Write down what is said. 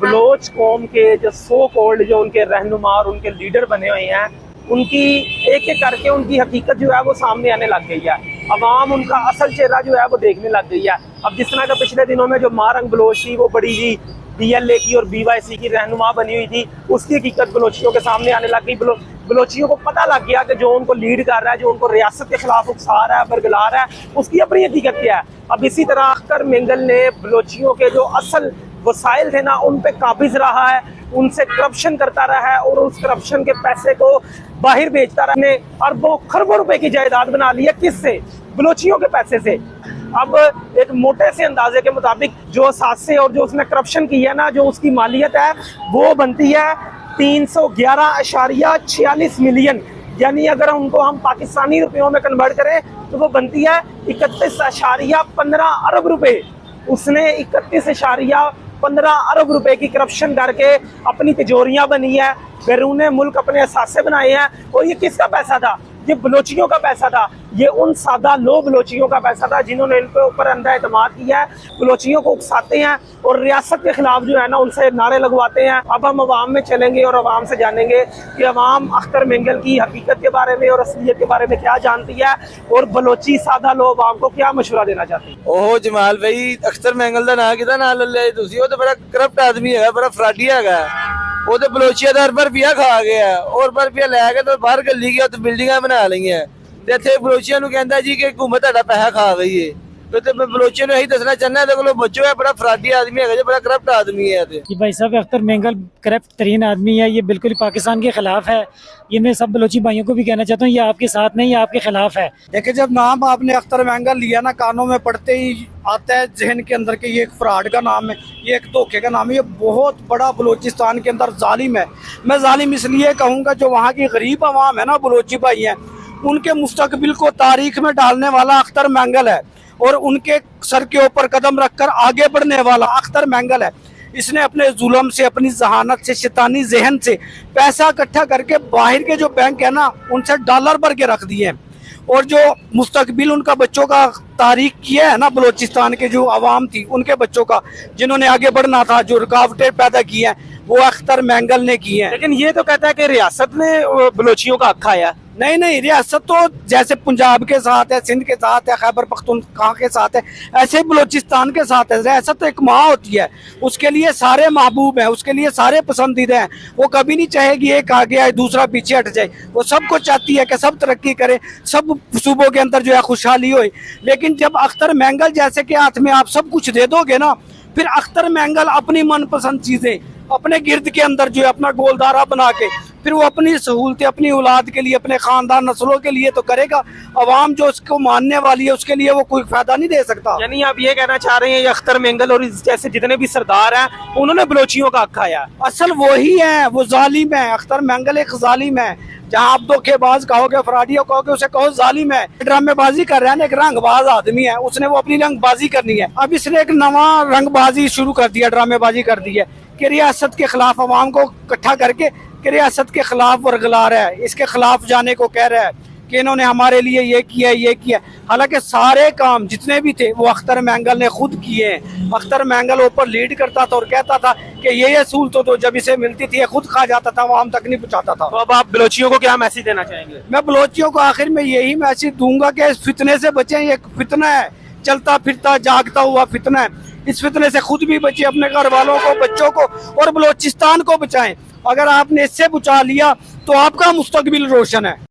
Bloch कौम के जो सो कॉल्ड जो उनके रहनुमा और उनके लीडर बने हुए हैं, उनकी एक एक करके उनकी हकीकत जो है वो सामने आने लग गई है। अवाम उनका असल चेहरा जो है वो देखने लग गई है। अब जिस तरह का पिछले दिनों में जो मारंग बलोच थी, वो बड़ी जी DLA की और BYC की रहनुमा बनी हुई थी, उसकी हकीकत बलोचियों के सामने आने लग गई। बलोचियों को पता लग गया कि जो उनको लीड कर रहा है, जो उनको रियासत के खिलाफ उकसा रहा है, बरगला रहा है, उसकी अपनी हकीकत क्या है। अब इसी तरह अख्तर मेंगल ने बलोचियों के जो असल वसाइल थे ना, उन पे काबिज रहा है, उनसे करप्शन करता रहा है और उस करप्शन के पैसे को बाहर बेचता रहा है। अरबों खरबों रुपए की जायदाद बना ली है। किससे? बलोचियों के पैसे से। अब एक मोटे से अंदाजे के मुताबिक जो सासे और जो उसने करप्शन की है ना, जो उसकी मालियत है वो बनती है 311.46 मिलियन, यानी अगर उनको हम पाकिस्तानी रुपयों में कन्वर्ट करें तो वो बनती है 31.15 अरब रुपए। उसने 31.15 अरब रुपए की करप्शन करके अपनी तिजोरियां बनी है, बैरून मुल्क अपने असासे बनाए हैं। और ये किसका पैसा था? ये बलोचियों का पैसा था। ये उन सादा लो बलोचियों का पैसा था जिन्होंने इनके ऊपर अंधा एतमाद किया है, बलोचियों को उकसाते हैं और रियासत के खिलाफ जो है ना उनसे नारे लगवाते हैं। अब हम अवाम में चलेंगे और अवाम से जानेंगे कि अवाम अख्तर मेंगल की हकीकत के बारे में और असलियत के बारे में क्या जानती है और बलोची सादा लो अवाम को क्या मशवरा देना चाहती है। ओहो जमाल भाई, अख्तर मेंगल ਦਾ ਨਾਂ ਕਿਹਦਾ ਨਾਂ ਲੈ ਲਿਆ ਤੁਸੀਂ? ਉਹ ਤਾਂ ਬੜਾ ਕਰਪਟ ਆਦਮੀ ਹੈਗਾ, ਬੜਾ ਫਰਾਡੀ ਹੈਗਾ। ਉਹ ਤੇ ਬਲੋਚੀਆ ਦਾ ਰੁਪਿਆ ਖਾ ਗਿਆ ਔਰ ਰੁਪਿਆ ਲੈ ਕੇ ਤੇ ਬਾਹਰ ਗੱਲੀ ਗਿਆ ਤੇ ਬਿਲਡਿੰਗਾਂ ਬਣਾ ਲਈਆਂ ਤੇ ਇੱਥੇ ਬਲੋਚੀਆਂ ਨੂੰ ਕਹਿੰਦਾ ਜੀ ਕਿ ਹਕੂਮਤ ਤੁਹਾਡਾ ਪੈਸਾ ਖਾ ਗਈ ਏ। तो मैं बलोचियों ने यही दसना चाहना है, देखो बच्चों है, बड़ा फराडी आदमी है, बड़ा करप्ट आदमी है। कि भाई साहब अख्तर मेंगल करप्ट तरीन आदमी है, ये बिल्कुल पाकिस्तान के खिलाफ है। ये मैं सब बलोची भाइयों को भी कहना चाहता हूँ, ये आपके साथ नहीं, ये आपके खिलाफ है। देखिए, जब नाम आपने अख्तर मेंगल लिया ना, कानों में पड़ते ही आता है जहन के अंदर कि ये एक फ्रॉड का नाम है, ये एक धोखे का नाम है, ये बहुत बड़ा बलोचिस्तान के अंदर जालिम है। मैं जालिम इसलिए कहूँगा, जो वहाँ की गरीब आवाम है ना, बलोची भाई हैं, उनके मुस्तकबिल को तारीख में डालने वाला अख्तर मेंगल है और उनके सर के ऊपर कदम रखकर आगे बढ़ने वाला अख्तर मेंगल है। इसने अपने जुल्म से, अपनी जहानत से, शैतानी जहन से पैसा इकट्ठा करके बाहर के जो बैंक है ना, उनसे डॉलर भर के रख दिए और जो मुस्तकबिल उनका बच्चों का तारीख किया है ना, बलोचिस्तान के जो आवाम थी उनके बच्चों का, जिन्होंने आगे बढ़ना था, जो रुकावटें पैदा की हैं, वो अख्तर मेंगल ने की हैं। लेकिन ये तो कहता है कि रियासत ने बलोचियों का हक खाया। नहीं, रियासत तो जैसे पंजाब के साथ है, सिंध के साथ है, खैबर पख्तूनख्वा के साथ है, ऐसे ही बलोचिस्तान के साथ है। रियासत तो एक माँ होती है, उसके लिए सारे महबूब हैं, उसके लिए सारे पसंदीदा हैं। वो कभी नहीं चाहेगी एक आगे आए दूसरा पीछे हट जाए। वो सबको चाहती है कि सब तरक्की करे, सब सूबों के अंदर जो है खुशहाली हो। लेकिन जब अख्तर मेंगल जैसे के हाथ में आप सब कुछ दे दोगे ना, फिर अख्तर मेंगल अपनी मनपसंद चीजें अपने गिर्द के अंदर जो है अपना गोलदारा बना के फिर वो अपनी सहूलतें अपनी औलाद के लिए, अपने खानदान नस्लों के लिए तो करेगा। अवाम जो उसको मानने वाली है उसके लिए वो कोई फायदा नहीं दे सकता। यानी आप ये कहना चाह रहे हैं ये अख्तर मेंगल और जैसे जितने भी सरदार हैं उन्होंने बलोचियों का हक खाया। असल वही है, वो जालिम है। अख्तर मेंगल एक जालिम है। जहाँ आप धोखेबाज कहोगे, फराडिया कहोगे, उसे कहो जालिम है। ड्रामेबाजी कर रहा है ना, एक रंगबाज आदमी है, उसने वो अपनी रंगबाजी करनी है। अब इसने एक नवा रंगबाजी शुरू कर दिया, ड्रामेबाजी कर दी है कि रियासत के खिलाफ अवाम को इकट्ठा करके कि रियासत के खिलाफ वर्गला रहा है, इसके खिलाफ जाने को कह रहा है कि इन्होंने हमारे लिए ये किया ये किया। हालांकि सारे काम जितने भी थे वो अख्तर मेंगल ने खुद किए हैं। अख्तर मेंगल ऊपर लीड करता था और कहता था कि ये सहूलत तो जब इसे मिलती थी ये खुद खा जाता था, वो हम तक नहीं पहुँचाता था। तो अब आप बलोचियों को क्या मैसेज देना चाहेंगे? मैं बलोचियों को आखिर में यही मैसेज दूंगा कि इस फितने से बचें। ये फितना है, चलता फिरता जागता हुआ फितना है। इस फितने से खुद भी बचे, अपने घर वालों को, बच्चों को और बलोचिस्तान को बचाएं। अगर आपने इससे बचा लिया तो आपका मुस्तकबिल रोशन है।